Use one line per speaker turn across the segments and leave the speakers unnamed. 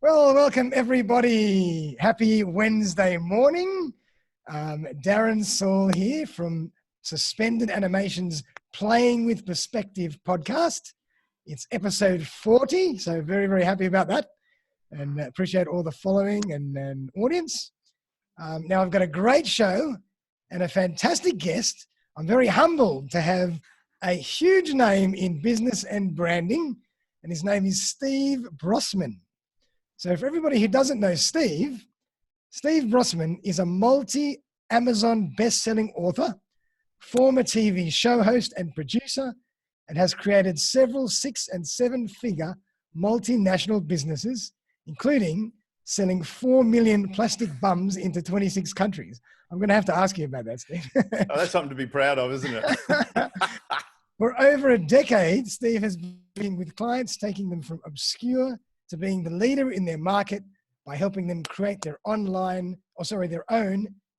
Well, welcome everybody. Happy Wednesday morning. Darren Saul here from Suspended Animation's Playing with Perspective podcast. It's episode 40, so very, very happy about that and appreciate all the following and audience. Now I've got a great show and a fantastic guest. I'm very humbled to have a huge name in business and branding, and his name is Steve Brossman. So for everybody who doesn't know Steve Brossman is a multi-Amazon best-selling author, former TV show host and producer, and has created several 6- and 7-figure multinational businesses, including selling 4 million plastic bums into 26 countries. I'm going to have to ask you about that, Steve.
Oh, that's something to be proud of, isn't it?
For over a decade, Steve has been with clients, taking them from obscure to being the leader in their market by helping them create their own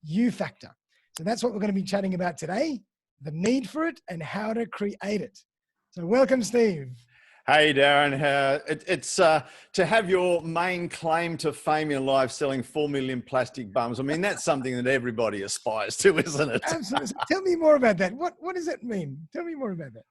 YOUFactor. So that's what we're going to be chatting about today, the need for it and how to create it. So welcome, Steve.
Hey, Darren. It's to have your main claim to fame in life selling 4 million plastic bums. I mean, that's something that everybody aspires to, isn't it?
Absolutely. So tell me more about that. What does that mean? Tell me more about that.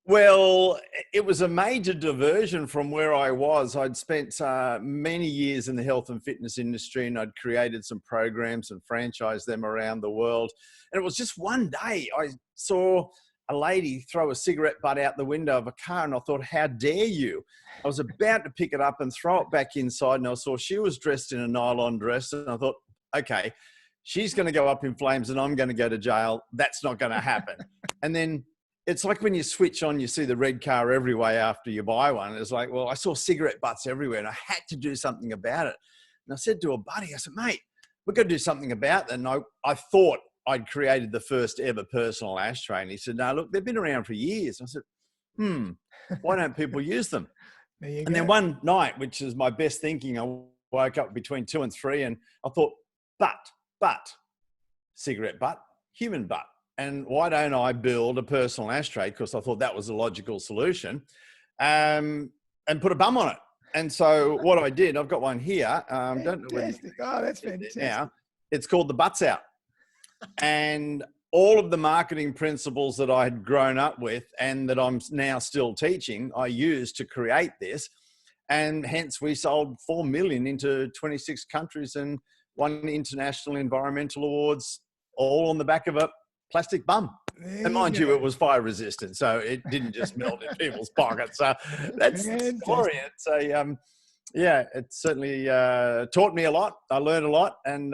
Well, it was a major diversion from where I was. I'd spent many years in the health and fitness industry, and I'd created some programs and franchised them around the world. And it was just one day I saw a lady throw a cigarette butt out the window of a car, and I thought, how dare you? I was about to pick it up and throw it back inside, and I saw she was dressed in a nylon dress, and I thought, okay, she's going to go up in flames and I'm going to go to jail. That's not going to happen. And then it's like when you switch on, you see the red car every way after you buy one. It's like, well, I saw cigarette butts everywhere and I had to do something about it. And I said to a buddy, I said, mate, we've got to do something about that. And I thought I'd created the first ever personal ashtray. And he said, no, look, they've been around for years. I said, why don't people use them? And then one night, which is my best thinking, I woke up between 2 and 3 and I thought, but, cigarette butt, human butt. And why don't I build a personal ashtray? Because I thought that was a logical solution, and put a bum on it. And so what I did, I've got one here.
Fantastic. Oh, that's fantastic.
Now, it's called the Butts Out. And all of the marketing principles that I had grown up with and that I'm now still teaching, I used to create this. And hence we sold 4 million into 26 countries and won international environmental awards, all on the back of a plastic bum. And mind you, it was fire resistant, so it didn't just melt in people's pockets. So that's the story. It certainly taught me a lot. I learned a lot, and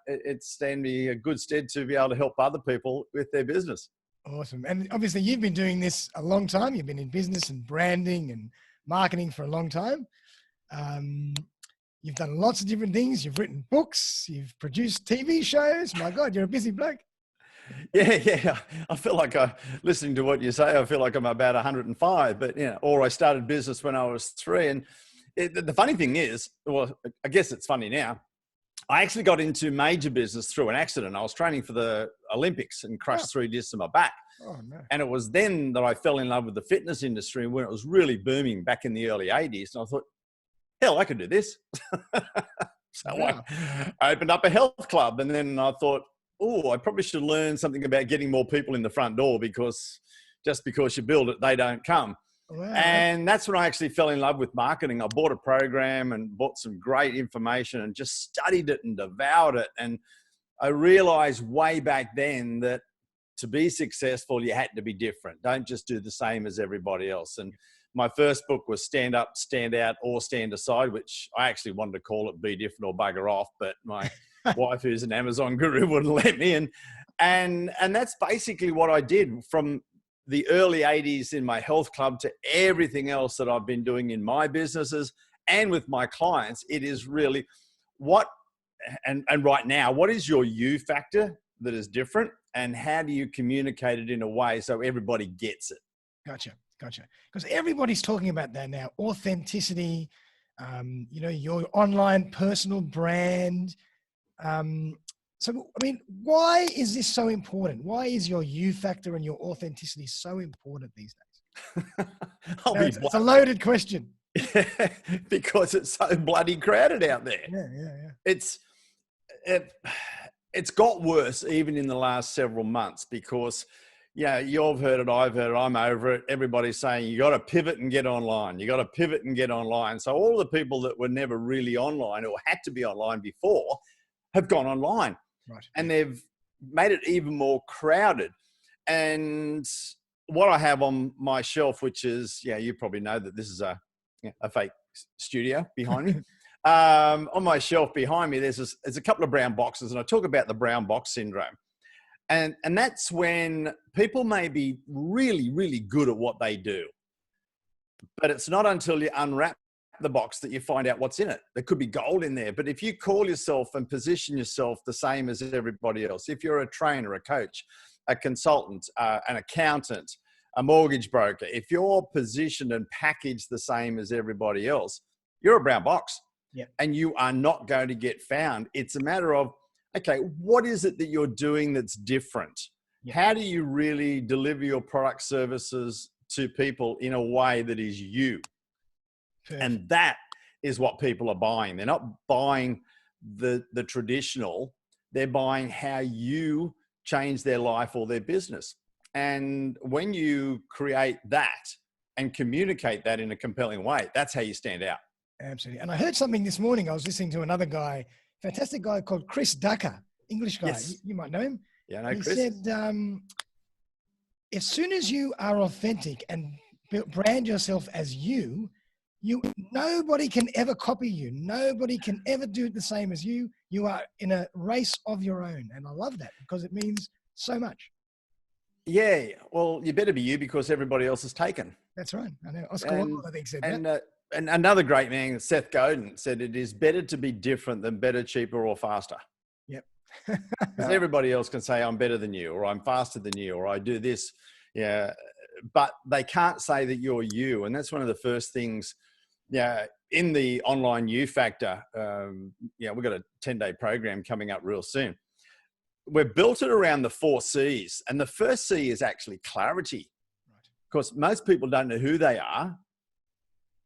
it stand me a good stead to be able to help other people with their business.
Awesome. And obviously you've been doing this a long time. You've been in business and branding and marketing for a long time. You've done lots of different things. You've written books. You've produced TV shows. My God, you're a busy bloke.
Yeah. I feel like listening to what you say, I feel like I'm about 105, but or I started business when I was 3. And the funny thing is, well, I guess it's funny now. I actually got into major business through an accident. I was training for the Olympics and crushed 3 discs in my back.
Oh, no. And
it was then that I fell in love with the fitness industry when it was really booming back in the early 80s. And I thought, hell, I could do this. So I opened up a health club, and then I thought, I probably should learn something about getting more people in the front door, because just because you build it, they don't come. Wow. And that's when I actually fell in love with marketing. I bought a program and bought some great information and just studied it and devoured it. And I realized way back then that to be successful, you had to be different. Don't just do the same as everybody else. And my first book was Stand Up, Stand Out, or Stand Aside, which I actually wanted to call it Be Different or Bugger Off, but my wife, who's an Amazon guru, wouldn't let me. And that's basically what I did from the early 80s in my health club to everything else that I've been doing in my businesses and with my clients. It is really and right now, what is your YOUFactor that is different, and how do you communicate it in a way so everybody gets it?
Gotcha. Because everybody's talking about that now, authenticity, your online personal brand. So, I mean, why is this so important? Why is your YOUFactor and your authenticity so important these days?
It's
a loaded question.
because it's so bloody crowded out there.
Yeah.
It's it's got worse even in the last several months because, yeah, you've heard it, I've heard it, I'm over it. Everybody's saying you got to pivot and get online. You got to pivot and get online. So all the people that were never really online or had to be online before have gone online,
Right.
and they've made it even more crowded. And what I have on my shelf, which is, yeah, you probably know that this is a fake studio behind me. On my shelf behind me, there's a couple of brown boxes, and I talk about the brown box syndrome. And that's when people may be really, really good at what they do, but it's not until you unwrap the box that you find out what's in it. There could be gold in there, but if you call yourself and position yourself the same as everybody else, if you're a trainer, a coach, a consultant, an accountant, a mortgage broker, if you're positioned and packaged the same as everybody else, you're a brown box.
Yeah.
And you are not going to get found. It's a matter of, okay, what is it that you're doing that's different?
Yeah.
How do you really deliver your product services to people in a way that is you? Perfect. And that is what people are buying. They're not buying the traditional, they're buying how you change their life or their business. And when you create that and communicate that in a compelling way, that's how you stand out.
Absolutely. And I heard something this morning. I was listening to another guy, fantastic guy called Chris Ducker, English guy.
Yes.
You might know him.
Yeah, I know
he
Chris.
Said, as soon as you are authentic and brand yourself as you, nobody can ever copy you. Nobody can ever do it the same as you. You are in a race of your own. And I love that because it means so much.
Yeah. Well, you better be you because everybody else is taken.
That's right. I know. Oscar Wilde, I think, said that.
And another great man, Seth Godin, said it is better to be different than better, cheaper, or faster.
Yep.
Because everybody else can say I'm better than you, or I'm faster than you, or I do this. Yeah. But they can't say that you're you. And that's one of the first things, in the online YOUFactor. We've got a 10-day program coming up real soon. We've built it around the 4 C's. And the first C is actually clarity. Right. Because most people don't know who they are.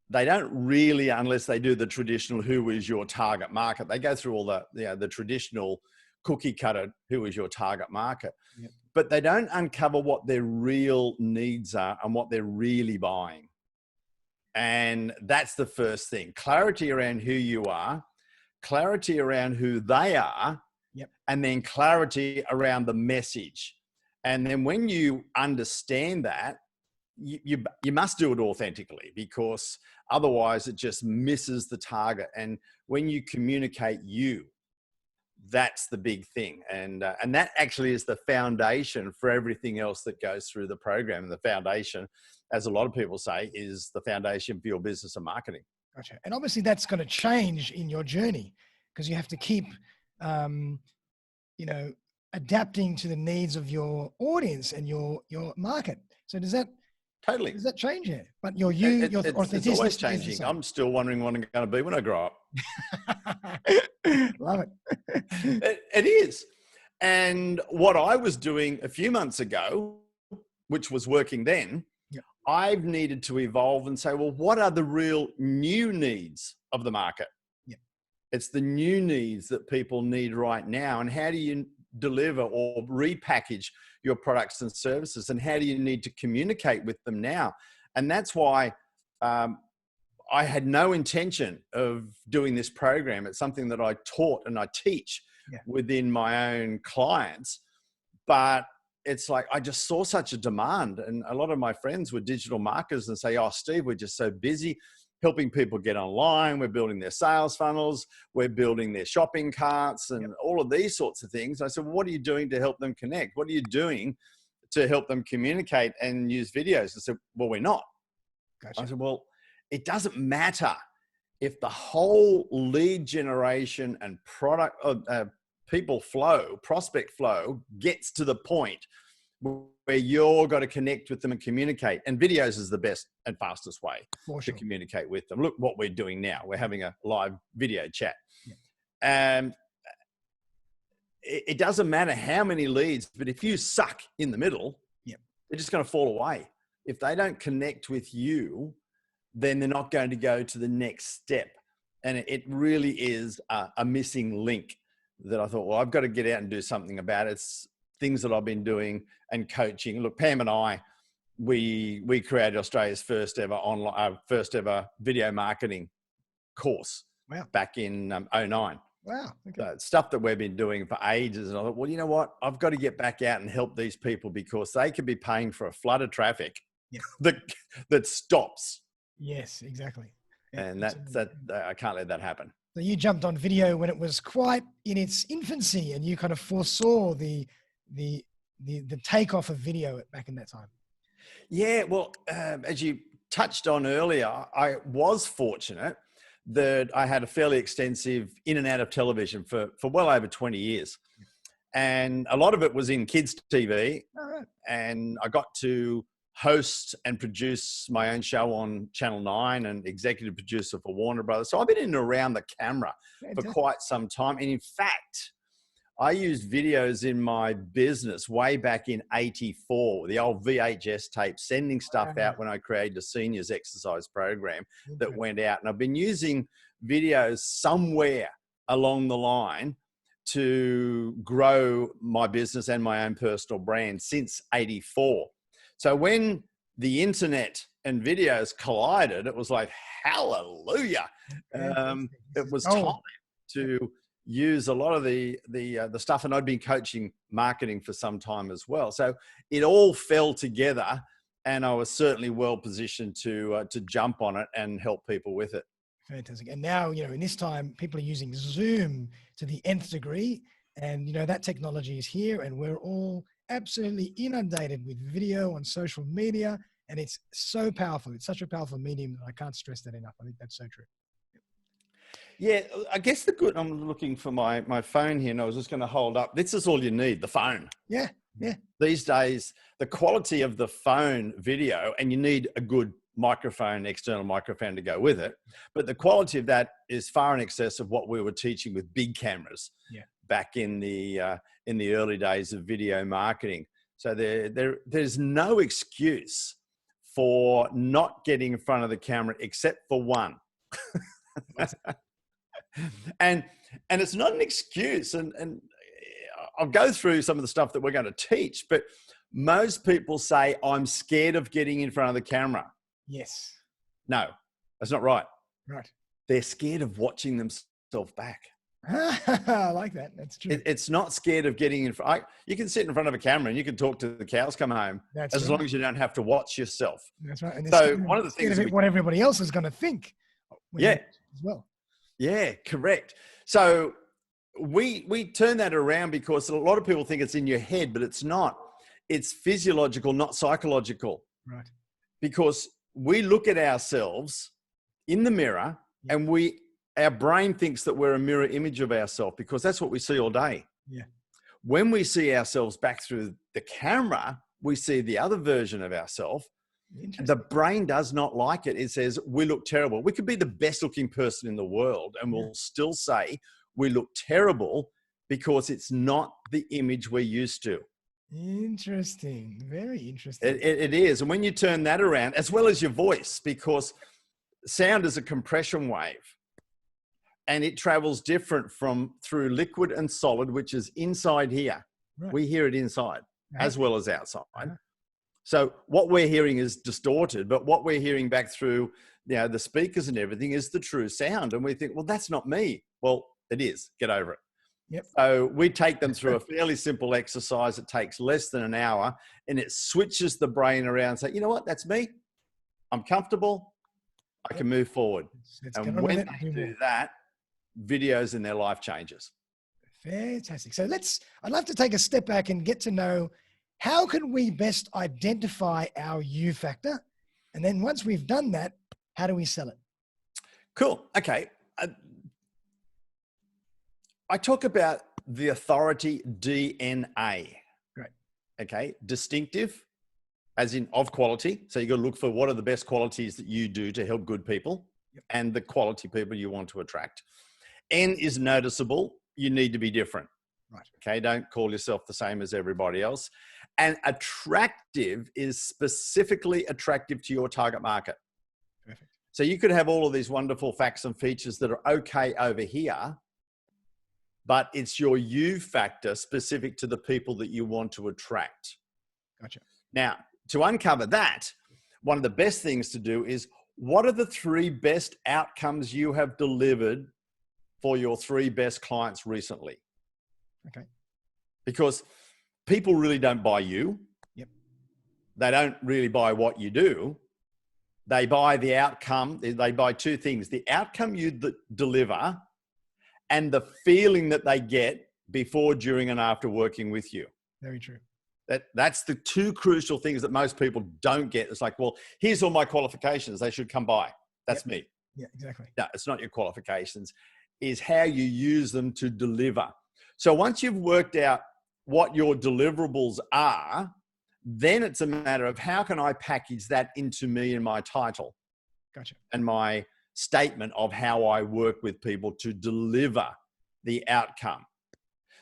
They don't really, unless they do the traditional, who is your target market. They go through all the traditional cookie cutter, who is your target market. Yep. But they don't uncover what their real needs are and what they're really buying. And that's the first thing. Clarity around who you are, clarity around who they are, yep. And then clarity around the message. And then when you understand that, you must do it authentically, because otherwise it just misses the target. And when you communicate you, that's the big thing. And that actually is the foundation for everything else that goes through the program. And the foundation, as a lot of people say, is the foundation for your business and marketing.
Gotcha. And obviously that's going to change in your journey, because you have to keep, adapting to the needs of your audience and your market. So does that change it? But your authenticity.
It's always changing. I'm still wondering what I'm going to be when I grow up.
Love it.
It is. And what I was doing a few months ago, which was working then, yep. I've needed to evolve and say, well, what are the real new needs of the market? Yep. It's the new needs that people need right now. And how do you deliver or repackage your products and services, and how do you need to communicate with them now? And that's why I had no intention of doing this program. It's something that I taught and I teach within my own clients, but it's like I just saw such a demand, and a lot of my friends were digital marketers and say, oh, Steve, we're just so busy helping people get online. We're building their sales funnels. We're building their shopping carts and all of these sorts of things. I said, well, what are you doing to help them connect? What are you doing to help them communicate and use videos? I said, well, we're not. Gotcha. I said, well, it doesn't matter if the whole lead generation and product people flow, prospect flow gets to the point where you're got to connect with them and communicate. And videos is the best and fastest way to communicate with them. Look what we're doing now. We're having a live video chat. Yeah. And it doesn't matter how many leads, but if you suck in the middle, they're just going to fall away. If they don't connect with you, then they're not going to go to the next step. And it really is a missing link that I thought, well, I've got to get out and do something about it. It's things that I've been doing and coaching. Look, Pam and I, we created Australia's first ever online, first ever video marketing course.
Wow.
Back in 2009.
Wow. Okay.
Stuff that we've been doing for ages. And I thought, well, you know what? I've got to get back out and help these people because they could be paying for a flood of traffic that stops.
Yes, exactly.
And I can't let that happen.
So you jumped on video when it was quite in its infancy, and you kind of foresaw the takeoff of video back in that time. Yeah.
Well, as you touched on earlier, I was fortunate that I had a fairly extensive in and out of television for well over 20 years. And a lot of it was in kids' TV.
All right.
And I got to host and produce my own show on Channel 9 and executive producer for Warner Brothers. So I've been in and around the camera for quite some time. And in fact, I used videos in my business way back in '84, the old VHS tape, sending stuff out when I created a seniors exercise program that went out. And I've been using videos somewhere along the line to grow my business and my own personal brand since '84. So when the internet and videos collided, it was like, hallelujah. It was time to use a lot of the stuff, and I'd been coaching marketing for some time as well. So it all fell together, and I was certainly well positioned to jump on it and help people with it.
Fantastic. And now, in this time, people are using Zoom to the nth degree, and that technology is here, and we're all absolutely inundated with video on social media, and it's so powerful. It's such a powerful medium that I can't stress that enough. I think that's so true.
Yeah, I guess I'm looking for my phone here, and I was just going to hold up. This is all you need, the phone.
Yeah.
These days, the quality of the phone video, and you need a good microphone, external microphone to go with it, but the quality of that is far in excess of what we were teaching with big cameras back in the early days of video marketing. So there's no excuse for not getting in front of the camera except for one. And it's not an excuse, and I'll go through some of the stuff that we're going to teach, but most people say, I'm scared of getting in front of the camera.
Yes.
No, that's not right.
Right.
They're scared of watching themselves back.
I like that. That's true.
It's not scared of getting in front. You can sit in front of a camera and you can talk to the cows come home.
That's
as long as you don't have to watch yourself.
That's right. And
so one of the things
what everybody else is going to think.
Yeah.
As well.
Yeah, correct. So we turn that around because a lot of people think it's in your head, but it's not. It's physiological, not psychological.
Right.
Because we look at ourselves in the mirror and our brain thinks that we're a mirror image of ourselves because that's what we see all day.
Yeah.
When we see ourselves back through the camera, we see the other version of ourselves. The brain does not like it. It says, we look terrible. We could be the best looking person in the world and we'll still say we look terrible because it's not the image we're used to.
Interesting. Very interesting.
It is. And when you turn that around, as well as your voice, because sound is a compression wave and it travels different through liquid and solid, which is inside here. Right. We hear it inside as well as outside. So what we're hearing is distorted, but what we're hearing back through the speakers and everything is the true sound. And we think, well, that's not me. Well, it is. Get over it.
Yep.
So we take them through a fairly simple exercise. It takes less than an hour and it switches the brain around and say, you know what, that's me. I'm comfortable. I can move forward. And when they do that, videos in their life changes.
Fantastic. So I'd love to take a step back and get to know how can we best identify our you factor? And then once we've done that, how do we sell it?
Cool. Okay. I talk about the authority DNA.
Great.
Okay. Distinctive, as in of quality. So you got to look for what are the best qualities that you do to help good people and the quality people you want to attract. N is noticeable. You need to be different.
Right.
Okay. Don't call yourself the same as everybody else. And attractive is specifically attractive to your target market.
Perfect.
So you could have all of these wonderful facts and features that are okay over here, but it's your you factor specific to the people that you want to attract.
Gotcha.
Now, to uncover that, one of the best things to do is, what are the 3 best outcomes you have delivered for your 3 best clients recently?
Okay.
Because people really don't buy you.
Yep.
They don't really buy what you do. They buy the outcome. They buy 2 things: the outcome you deliver and the feeling that they get before, during, and after working with you.
Very true.
That's the 2 crucial things that most people don't get. It's like, well, here's all my qualifications. They should come by. That's me.
Yeah, exactly.
No, it's not your qualifications. Is how you use them to deliver. So once you've worked out what your deliverables are, then it's a matter of, how can I package that into me and my title?
Gotcha.
And my statement of how I work with people to deliver the outcome.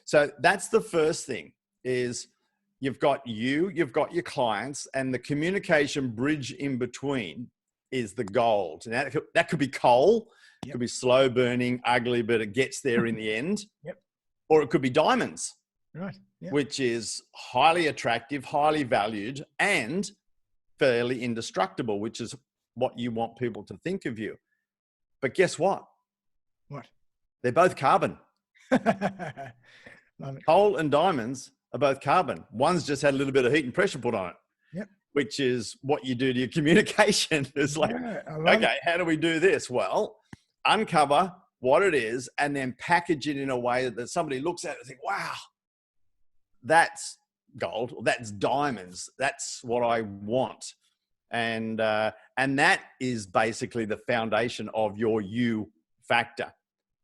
So that's the first thing, is you've got you've got your clients, and the communication bridge in between is the gold. Now, that could be coal. It could be slow burning, ugly, but it gets there in the end.
Yep.
Or it could be diamonds,
right? Yep.
Which is highly attractive, highly valued, and fairly indestructible, which is what you want people to think of you. But guess what?
What?
They're both carbon.
Love it.
Coal and diamonds are both carbon. One's just had a little bit of heat and pressure put on it.
Yep.
Which is what you do to your communication. It's like, okay, how do we do this? Well, uncover what it is and then package it in a way that somebody looks at it and think, wow, that's gold, or that's diamonds. That's what I want. And that is basically the foundation of your you factor.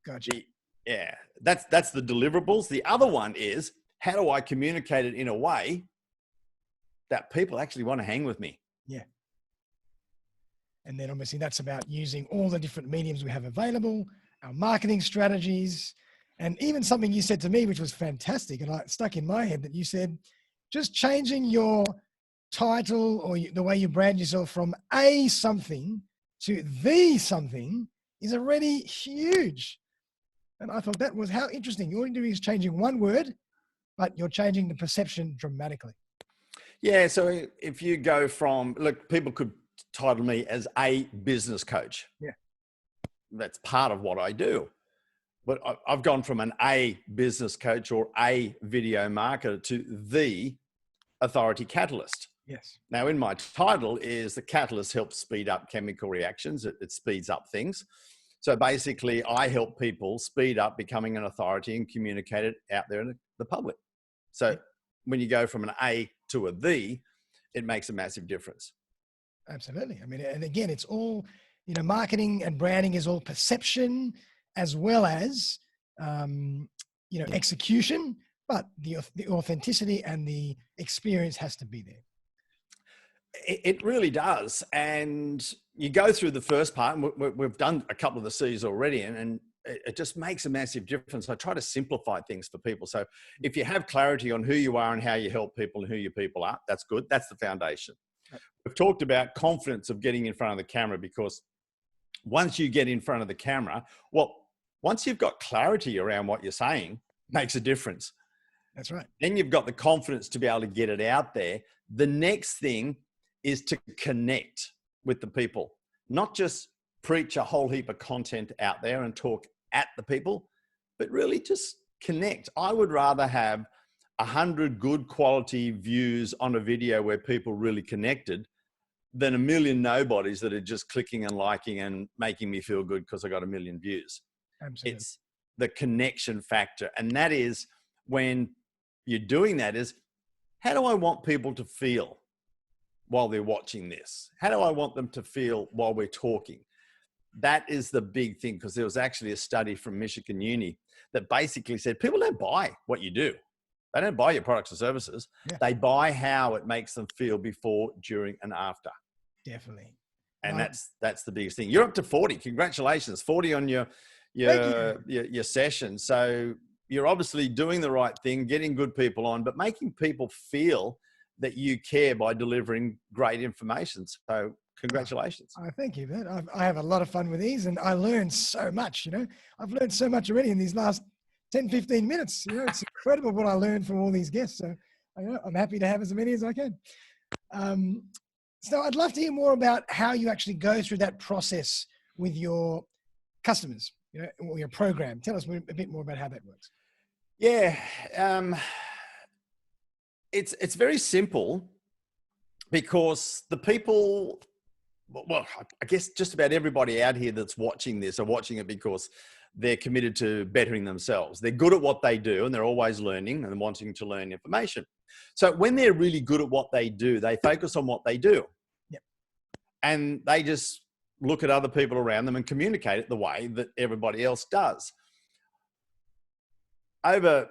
Gotcha.
Yeah, that's the deliverables. The other one is, how do I communicate it in a way that people actually want to hang with me?
Yeah. And then obviously that's about using all the different mediums we have available, our marketing strategies, and even something you said to me, which was fantastic, and I stuck in my head, that you said, just changing your title or the way you brand yourself from a something to the something is already huge. And I thought that was how interesting. All you're doing is changing one word, but you're changing the perception dramatically.
Yeah. So if you go from, look, people could title me as a business coach.
Yeah.
That's part of what I do. But I've gone from an A business coach or a video marketer to the authority catalyst.
Yes.
Now, in my title is the catalyst helps speed up chemical reactions. It speeds up things. So basically, I help people speed up becoming an authority and communicate it out there in the public. So when you go from an A to a the, it makes a massive difference.
Absolutely. I mean, and again, it's all, marketing and branding is all perception as well as, execution, but the authenticity and the experience has to be there.
It really does. And you go through the first part, and we've done a couple of the C's already, and it just makes a massive difference. I try to simplify things for people. So if you have clarity on who you are and how you help people and who your people are, that's good. That's the foundation. We've talked about confidence of getting in front of the camera, because once you get in front of the camera, once you've got clarity around what you're saying, makes a difference.
That's right.
Then you've got the confidence to be able to get it out there. The next thing is to connect with the people, not just preach a whole heap of content out there and talk at the people, but really just connect. I would rather have 100 good quality views on a video where people really connected than 1 million nobodies that are just clicking and liking and making me feel good because I got 1 million views.
Absolutely.
It's the connection factor. And that is, when you're doing that, is, how do I want people to feel while they're watching this? How do I want them to feel while we're talking? That is the big thing, because there was actually a study from Michigan Uni that basically said people don't buy what you do. They don't buy your products or services. Yeah. They buy how it makes them feel before, during, and after.
Definitely.
And that's the biggest thing. You're up to 40. Congratulations. 40 on your session. So you're obviously doing the right thing, getting good people on, but making people feel that you care by delivering great information. So Congratulations.
Thank you, man. I have a lot of fun with these and I learn so much, I've learned so much already in these last 10, 15 minutes. It's incredible what I learned from all these guests. So, I'm happy to have as many as I can. So I'd love to hear more about how you actually go through that process with your customers, or your program. Tell us a bit more about how that works.
Yeah. It's very simple because the people, well, I guess just about everybody out here that's watching this are watching it because they're committed to bettering themselves. They're good at what they do and they're always learning and wanting to learn information. So when they're really good at what they do, they focus on what they do.
Yep.
And they just look at other people around them and communicate it the way that everybody else does. Over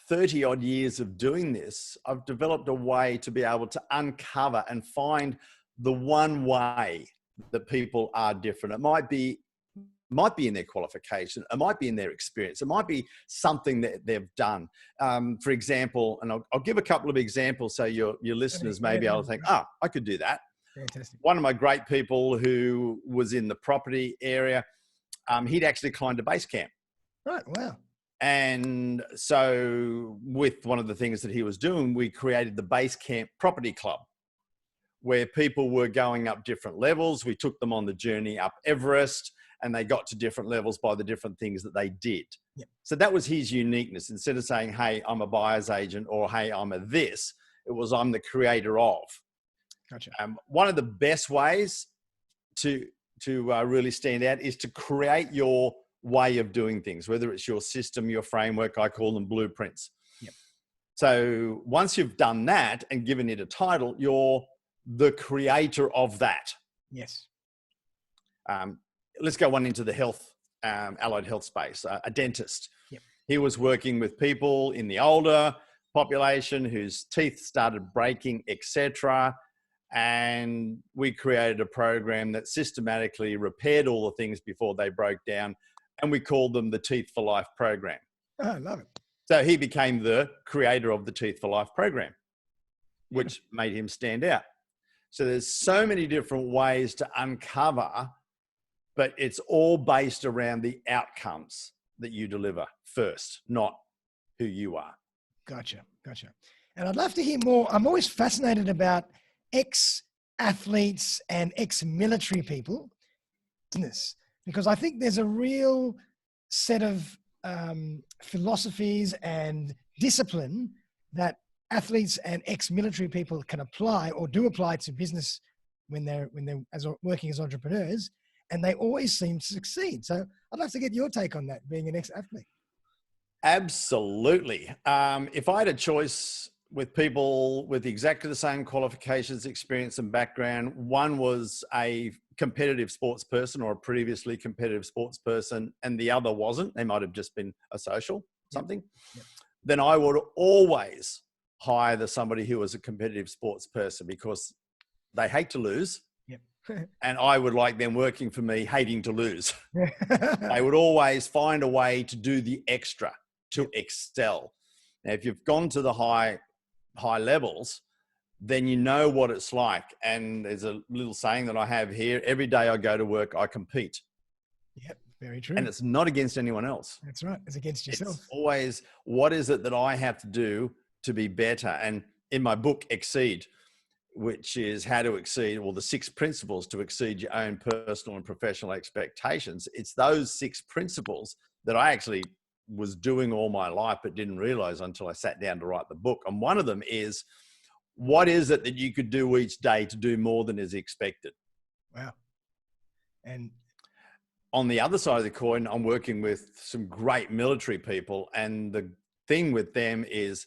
30 odd years of doing this, I've developed a way to be able to uncover and find the one way that people are different. It might be in their qualification, it might be in their experience, it might be something that they've done. For example, and I'll give a couple of examples so your listeners may be able to think, I could do that.
Fantastic.
One of my great people who was in the property area, he'd actually climbed a base camp.
Right, wow.
And so with one of the things that he was doing, we created the Base Camp Property Club, where people were going up different levels. We took them on the journey up Everest, and they got to different levels by the different things that they did.
Yep.
So that was his uniqueness. Instead of saying, hey, I'm a buyer's agent, or hey, I'm a this, it was I'm the creator of.
Gotcha.
One of the best ways to really stand out is to create your way of doing things, whether it's your system, your framework. I call them blueprints.
Yep.
So once you've done that and given it a title, you're the creator of that.
Yes.
Let's go one into the health, allied health space. A dentist.
Yep.
He was working with people in the older population whose teeth started breaking, etc. And we created a program that systematically repaired all the things before they broke down. And we called them the Teeth for Life program.
Oh, I love it.
So he became the creator of the Teeth for Life program, which made him stand out. So there's so many different ways to uncover, but it's all based around the outcomes that you deliver first, not who you are.
Gotcha. And I'd love to hear more. I'm always fascinated about ex-athletes and ex-military people, business, because I think there's a real set of philosophies and discipline that athletes and ex-military people can apply or do apply to business when they're working as entrepreneurs, and they always seem to succeed. So I'd love to get your take on that, being an ex-athlete.
Absolutely. If I had a choice with people with exactly the same qualifications, experience, and background, one was a competitive sports person or a previously competitive sports person, and the other wasn't, they might have just been a social something, then I would always hire somebody who was a competitive sports person because they hate to lose. And I would like them working for me, hating to lose. They would always find a way to do the extra, to excel. Now, if you've gone to the high levels, then you know what it's like. And there's a little saying that I have here: every day I go to work, I compete.
Yep, very true.
And it's not against anyone else.
That's right. It's against yourself.
It's always, what is it that I have to do to be better? And in my book, Exceed, which is how to exceed, well, the 6 principles to exceed your own personal and professional expectations. It's those 6 principles that I actually was doing all my life, but didn't realize until I sat down to write the book. And one of them is, what is it that you could do each day to do more than is expected?
Wow. And
on the other side of the coin, I'm working with some great military people. And the thing with them is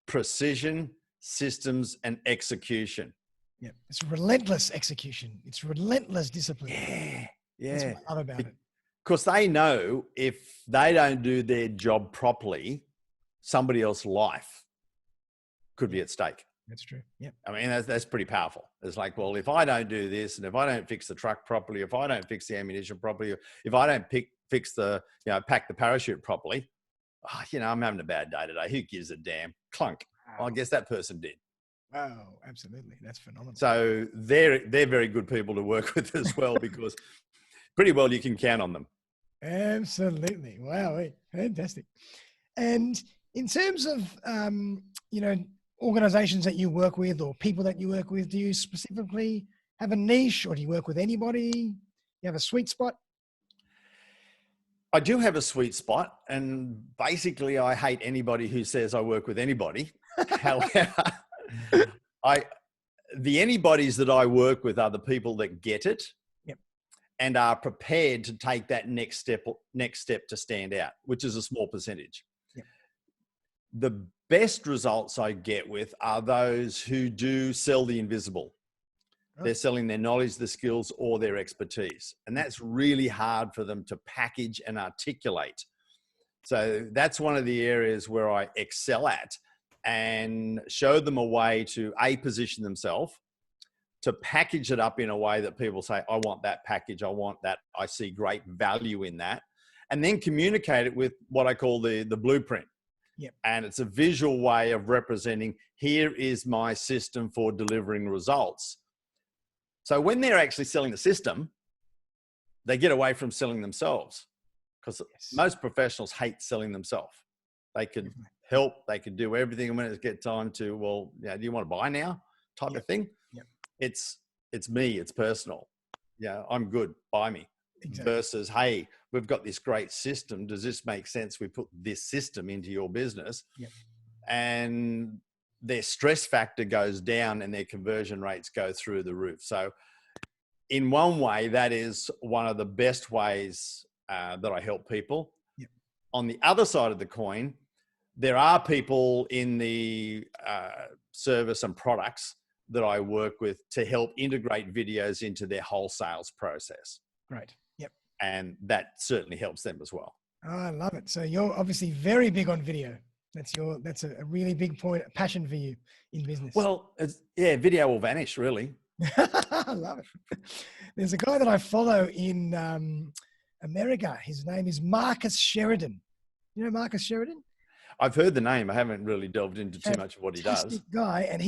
precision, systems, and execution.
Yeah, it's relentless execution. It's relentless discipline.
Yeah.
That's what I love about it.
Because they know if they don't do their job properly, somebody else's life could be at stake.
That's true. Yeah.
I mean, that's pretty powerful. It's like, well, if I don't do this, and if I don't fix the truck properly, if I don't fix the ammunition properly, if I don't fix the, pack the parachute properly, I'm having a bad day today. Who gives a damn? Clunk. Well, I guess that person did.
Wow, absolutely. That's phenomenal.
So they're very good people to work with as well, because pretty well you can count on them.
Absolutely. Wow, fantastic. And in terms of, you know, organizations that you work with or people that you work with, do you specifically have a niche, or do you work with anybody? You have a sweet spot?
I do have a sweet spot, and basically I hate anybody who says I work with anybody. However, the anybody's that I work with are the people that get it.
Yep.
And are prepared to take that next step to stand out, which is a small percentage.
Yep.
The best results I get with are those who do sell the invisible. They're selling their knowledge, the skills, or their expertise. And that's really hard for them to package and articulate. So that's one of the areas where I excel at, and show them a way to position themselves, to package it up in a way that people say, I want that package, I want that, I see great value in that, and then communicate it with what I call the blueprint.
Yep.
And it's a visual way of representing, here is my system for delivering results. So when they're actually selling the system, they get away from selling themselves, because most professionals hate selling themselves. They could help, they could do everything, and when it gets time to, well, yeah, do you want to buy now type of thing?
Yep.
It's me, it's personal. Yeah, I'm good, buy me. Exactly. Versus, hey, we've got this great system. Does this make sense? We put this system into your business.
Yep.
And their stress factor goes down and their conversion rates go through the roof. So in one way, that is one of the best ways that I help people.
Yep.
On the other side of the coin, there are people in the service and products that I work with to help integrate videos into their whole sales process.
Right. Yep.
And that certainly helps them as well.
Oh, I love it. So you're obviously very big on video. That's a really big point, a passion for you in business.
Well, video will vanish, really.
I love it. There's a guy that I follow in America. His name is Marcus Sheridan. You know Marcus Sheridan?
I've heard the name. I haven't really delved into too much of what he does.
Fantastic guy, and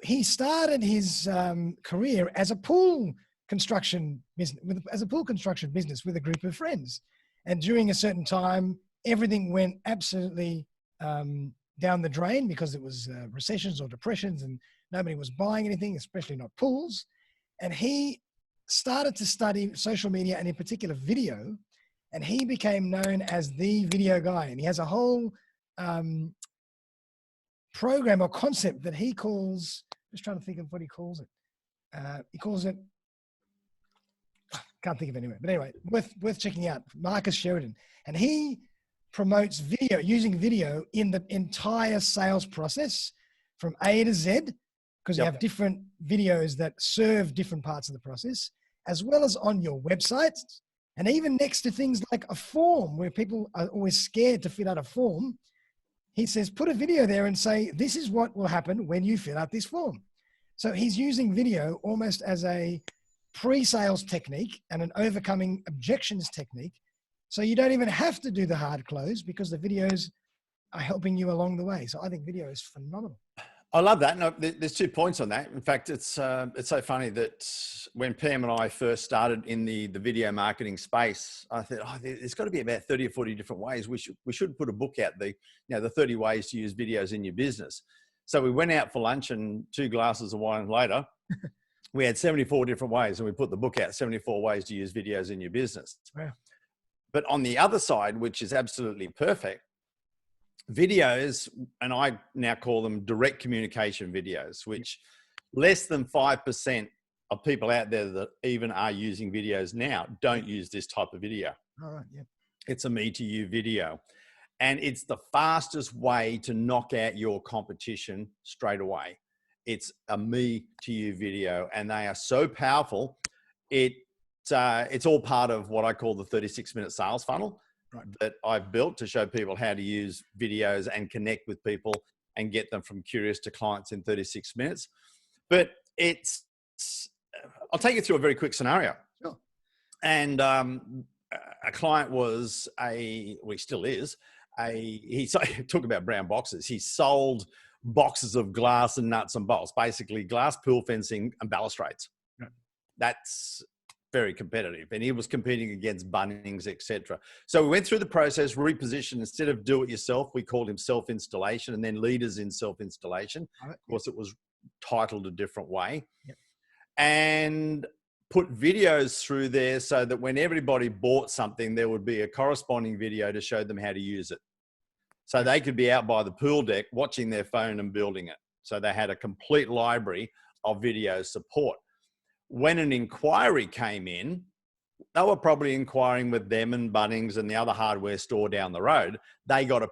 he started his career as a pool construction business, with a group of friends. And during a certain time, everything went absolutely down the drain, because it was recessions or depressions, and nobody was buying anything, especially not pools. And he started to study social media, and in particular video, and he became known as the video guy. And he has a whole program or concept that he calls, just trying to think of what he calls it. He calls it, can't think of it anyway, but anyway, worth checking out, Marcus Sheridan. And he promotes video, using video in the entire sales process from A to Z, because you have different videos that serve different parts of the process, as well as on your website, and even next to things like a form, where people are always scared to fill out a form. He says, put a video there and say, this is what will happen when you fill out this form. So he's using video almost as a pre-sales technique and an overcoming objections technique. So you don't even have to do the hard close, because the videos are helping you along the way. So I think video is phenomenal.
I love that. No, there's 2 points on that. In fact, it's so funny that when Pam and I first started in the video marketing space, I thought, there's got to be about 30 or 40 different ways. We should put a book out, the 30 ways to use videos in your business. So we went out for lunch, and 2 glasses of wine later, we had 74 different ways, and we put the book out, 74 ways to use videos in your business.
Wow.
But on the other side, which is absolutely perfect, videos, and I now call them direct communication videos, which less than 5% of people out there that even are using videos now don't use this type of video.
All right. Yeah.
It's a me to you video. And it's the fastest way to knock out your competition straight away. It's a me to you video, and they are so powerful. It's all part of what I call the 36-minute sales funnel. Right. That I've built to show people how to use videos and connect with people and get them from curious to clients in 36 minutes. But I'll take you through a very quick scenario.
Sure.
And a client he still is, talk about brown boxes. He sold boxes of glass and nuts and bolts, basically glass, pool fencing and balustrades.
Right.
That's very competitive. And he was competing against Bunnings, etc. So we went through the process, repositioned. Instead of do it yourself, we called him self-installation, and then leaders in self-installation.
Right.
Of course, it was titled a different way.
Yep.
And put videos through there so that when everybody bought something, there would be a corresponding video to show them how to use it. So they could be out by the pool deck watching their phone and building it. So they had a complete library of video support. When an inquiry came in, they were probably inquiring with them and Bunnings and the other hardware store down the road. They got a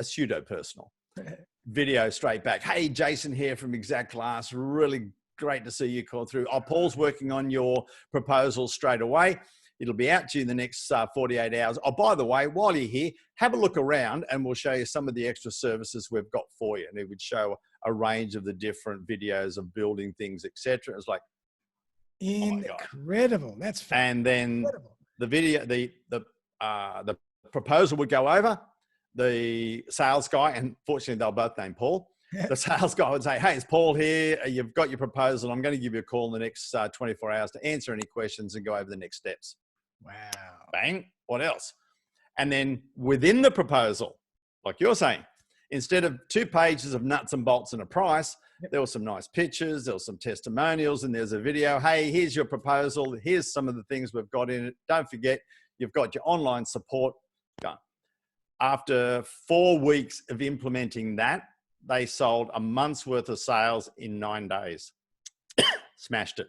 pseudo-personal video straight back. Hey, Jason here from Exact Glass. Really great to see you call through. Oh, Paul's working on your proposal straight away. It'll be out to you in the next 48 hours. Oh, by the way, while you're here, have a look around and we'll show you some of the extra services we've got for you. And it would show a range of the different videos of building things, etc. It's like,
incredible. That's fantastic.
And then the video, the proposal would go over. The sales guy, and fortunately they're both named Paul. The sales guy would say, hey, it's Paul here. You've got your proposal. I'm going to give you a call in the next 24 hours to answer any questions and go over the next steps.
Wow.
Bang. What else? And then within the proposal, like you're saying, instead of 2 pages of nuts and bolts and a price, there were some nice pictures, there were some testimonials, and there's a video. Hey, here's your proposal. Here's some of the things we've got in it. Don't forget, you've got your online support. Go. After 4 weeks of implementing that, they sold a month's worth of sales in 9 days. Smashed it.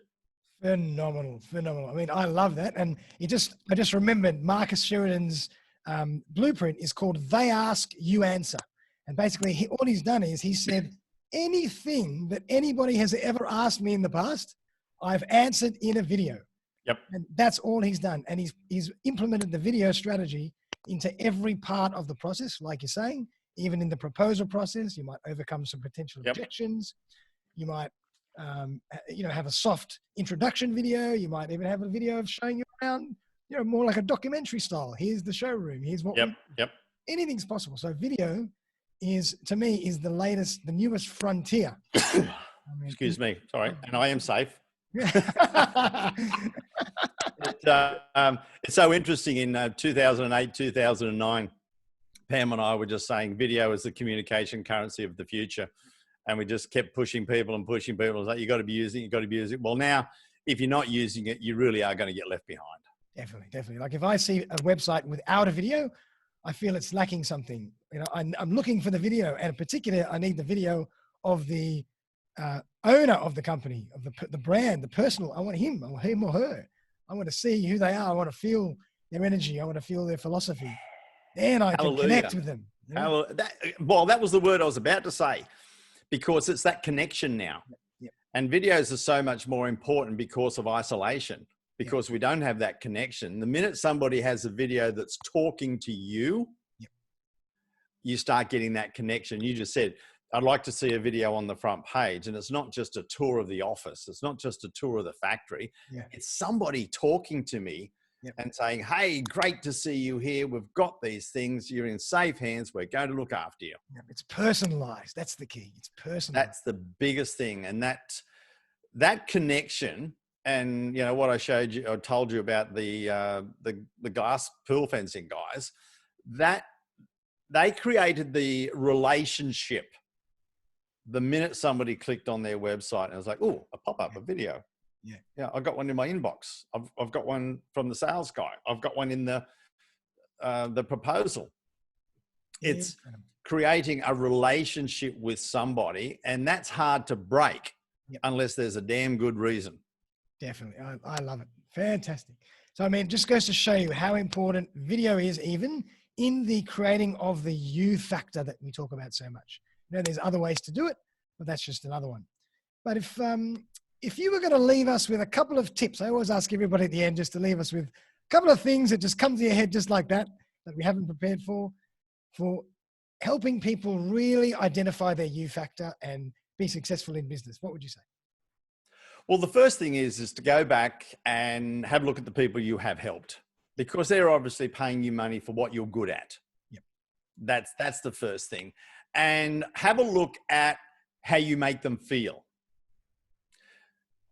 Phenomenal, phenomenal. I mean, I love that. And I just remembered Marcus Sheridan's blueprint is called They Ask, You Answer. And basically all he's done is he said, anything that anybody has ever asked me in the past, I've answered in a video.
Yep.
And that's all he's done. And he's implemented the video strategy into every part of the process. Like you're saying, even in the proposal process, you might overcome some potential objections. You might, have a soft introduction video. You might even have a video of showing you around, more like a documentary style. Here's the showroom. Here's what anything's possible. So video is, to me, is the newest frontier.
Excuse me. Sorry. And I am safe. It's so interesting. In 2008, 2009, Pam and I were just saying video is the communication currency of the future. And we just kept pushing people. It's like, you got to be using it, you got to be using it. Well, now, if you're not using it, you really are going to get left behind.
Definitely. Like if I see a website without a video, I feel it's lacking something. I'm looking for the video, and in particular, I need the video of the owner of the company, of the brand, the personal. I want him or her. I want to see who they are. I want to feel their energy. I want to feel their philosophy. Then I can connect with them.
That was the word I was about to say, because it's that connection now.
Yep.
And videos are so much more important because of isolation, because we don't have that connection. The minute somebody has a video that's talking to you, you start getting that connection. You just said, I'd like to see a video on the front page. And it's not just a tour of the office. It's not just a tour of the factory. It's somebody talking to me and saying, hey, great to see you here. We've got these things. You're in safe hands. We're going to look after you.
It's personalized. That's the key. It's personalized.
That's the biggest thing. And that connection, and what I told you about the glass pool fencing guys, that they created the relationship the minute somebody clicked on their website and it was like, oh, a pop-up, a video. Yeah. I got one in my inbox. I've got one from the sales guy. I've got one in the proposal. It's creating a relationship with somebody, and that's hard to break unless there's a damn good reason.
Definitely. I love it. Fantastic. So, just goes to show you how important video is, even in the creating of the you factor that we talk about so much. There's other ways to do it, but that's just another one. But if you were going to leave us with a couple of tips, I always ask everybody at the end just to leave us with a couple of things that just come to your head just like that we haven't prepared for helping people really identify their you factor and be successful in business. What would you say?
Well, the first thing is to go back and have a look at the people you have helped, because they're obviously paying you money for what you're good at. That's the first thing. And have a look at how you make them feel.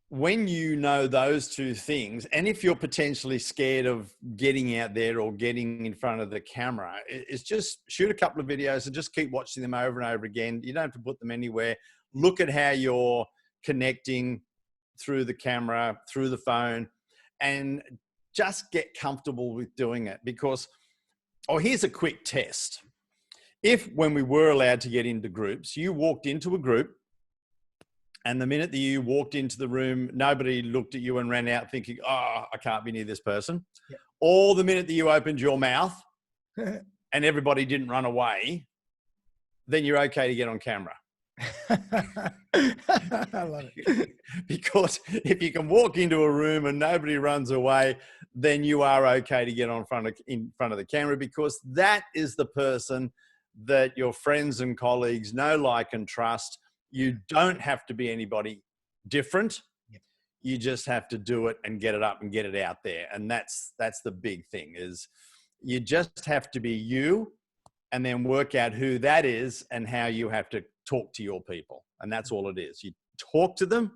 When you know those two things, and if you're potentially scared of getting out there or getting in front of the camera, it's just shoot a couple of videos and just keep watching them over and over again. You don't have to put them anywhere. Look at how you're connecting through the camera, through the phone, and just get comfortable with doing it. Because, here's a quick test. If, when we were allowed to get into groups, you walked into a group, and the minute that you walked into the room, nobody looked at you and ran out thinking, oh, I can't be near this person. Yep. Or the minute that you opened your mouth and everybody didn't run away, then you're okay to get on camera.
I love it.
Because if you can walk into a room and nobody runs away, then you are okay to get in front of the camera, because that is the person that your friends and colleagues know, like, and trust. You don't have to be anybody different. Yep. You just have to do it and get it up and get it out there. And that's the big thing, is you just have to be you, and then work out who that is and how you have to talk to your people. And that's all it is. You talk to them,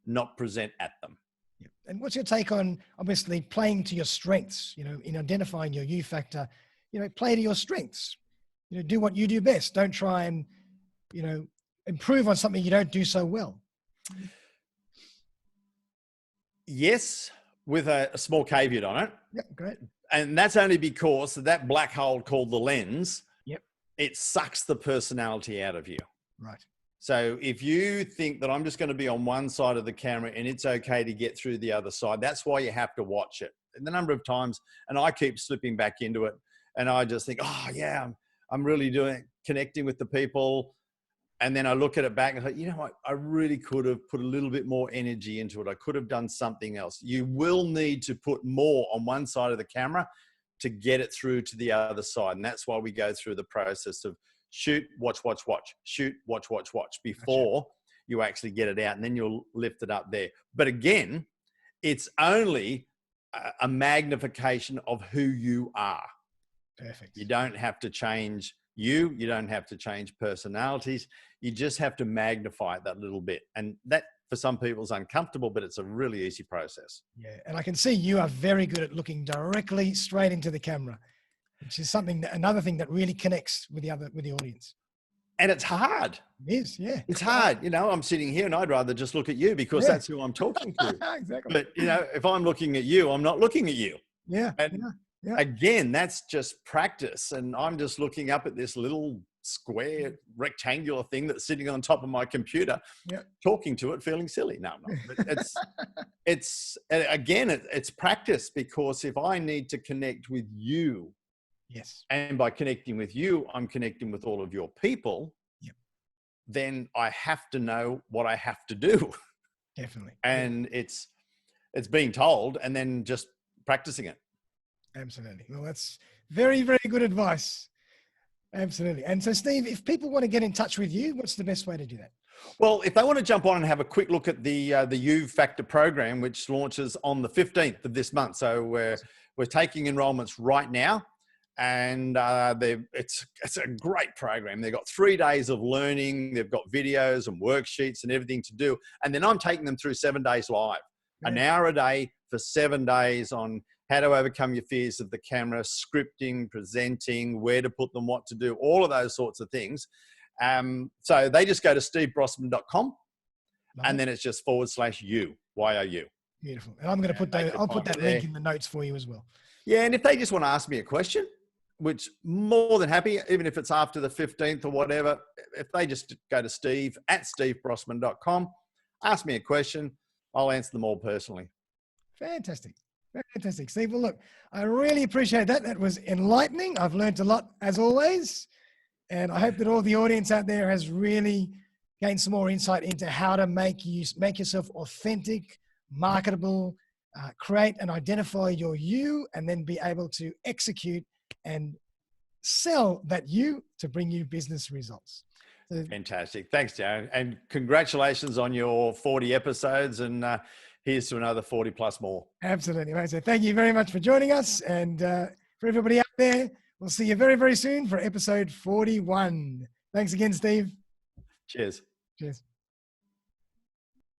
not present at them.
Yep. And what's your take on, obviously, playing to your strengths, in identifying your you factor, play to your strengths, do what you do best. Don't try and, improve on something you don't do so well.
Yes, with a small caveat on it.
Yep, great.
And that's only because that black hole called the lens,
yep,
it sucks the personality out of you.
Right.
So if you think that I'm just going to be on one side of the camera and it's okay to get through the other side, that's why you have to watch it. And the number of times, and I keep slipping back into it, and I just think, oh yeah, I'm really connecting with the people. And then I look at it back and I think, what? I really could have put a little bit more energy into it. I could have done something else. You will need to put more on one side of the camera to get it through to the other side. And that's why we go through the process of shoot, watch, shoot, watch before you actually get it out, and then you'll lift it up there. But again, it's only a magnification of who you are.
Perfect.
You don't have to change you don't have to change personalities. You just have to magnify it that little bit. And that, for some people, is uncomfortable, but it's a really easy process.
Yeah. And I can see you are very good at looking directly straight into the camera, which is another thing that really connects with the audience.
And it's hard.
It is, yeah.
It's hard. I'm sitting here and I'd rather just look at you, because that's who I'm talking to.
Exactly.
But, if I'm looking at you, I'm not looking at you.
Yeah.
And again, that's just practice. And I'm just looking up at this little square rectangular thing that's sitting on top of my computer, talking to it, feeling silly. No, I'm not. But it's practice, because if I need to connect with you,
yes,
and by connecting with you, I'm connecting with all of your people, then I have to know what I have to do.
Definitely.
And it's being told and then just practicing it.
Absolutely. Well, that's very, very good advice. Absolutely. And so, Steve, if people want to get in touch with you, what's the best way to do that?
Well, if they want to jump on and have a quick look at the YOUFactor program, which launches on the 15th of this month. So we're taking enrollments right now, and it's a great program. They've got 3 days of learning. They've got videos and worksheets and everything to do. And then I'm taking them through 7 days live, an hour a day for 7 days on how to overcome your fears of the camera, scripting, presenting, where to put them, what to do, all of those sorts of things. So they just go to stevebrossman.com, and then it's just /you, YOU.
Beautiful. And I'm going to I'll put that link in the notes for you as well.
Yeah. And if they just want to ask me a question, which more than happy, even if it's after the 15th or whatever, if they just go to steve@stevebrossman.com, ask me a question, I'll answer them all personally.
Fantastic. Fantastic, Steve. Well, look, I really appreciate that. That was enlightening. I've learned a lot, as always. And I hope that all the audience out there has really gained some more insight into how to make yourself authentic, marketable, create and identify your you, and then be able to execute and sell that you to bring you business results. So,
fantastic. Thanks, Darren. And congratulations on your 40 episodes. And here's to another 40 plus more.
Absolutely. Right. So thank you very much for joining us. And for everybody out there, We'll see you very, very soon for episode 41. Thanks again, Steve.
Cheers.
Cheers.